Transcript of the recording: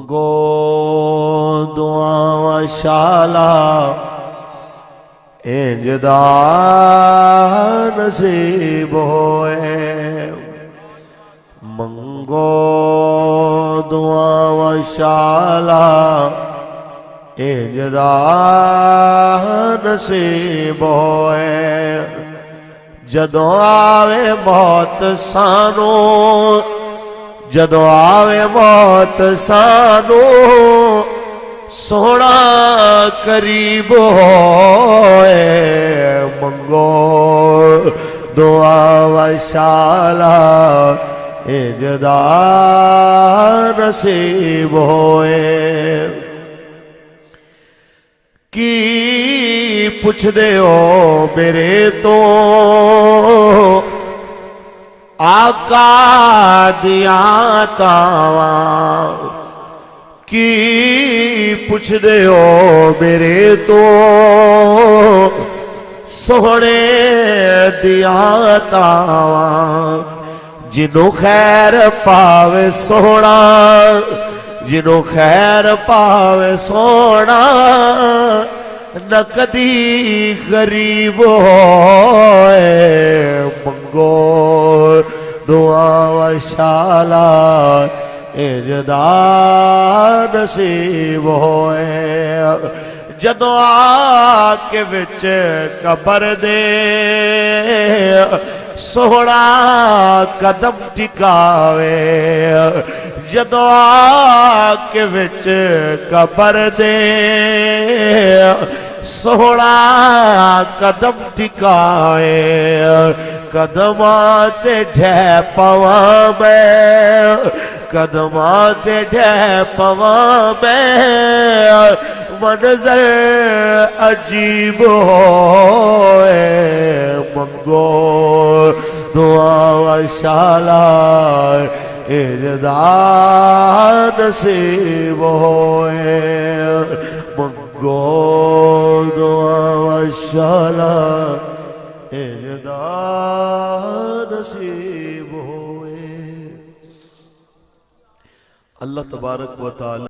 मंगो दुआ शाला इंजदा नसीब होए। मंगो दुआ शाला इंजदा नसीब होए। जदों आवे मौत सानू, जदों आवे मौत सानू सोना करीब होए। मंगो दुआ वशाला इंजदा नसीब होए। की पुछदे हो मेरे तो आका दिया तावा, की पुछदे हो मेरे तो सोहने दिया तावा। जिन्हों खैर पावे सोना, जिन्हों खैर पावे सोना न कदी गरीब होए। मंगो दुआ वशाला इंजदा नसीब होए। जदों आके विच कबर दे सोहना कदम टिकावे। जदों आके विच कबर दे सोहना कदम टिकाए। कदमां ते ढह पवा मैं, कदमां ते ढह पवा मैं। मंजर अजीब होए। मंगो दुआ वशाला इंजदा नसीब होए। मंगो दुआ वशाला इंजदा नसीब होए। अल्लाह तबारक व तआला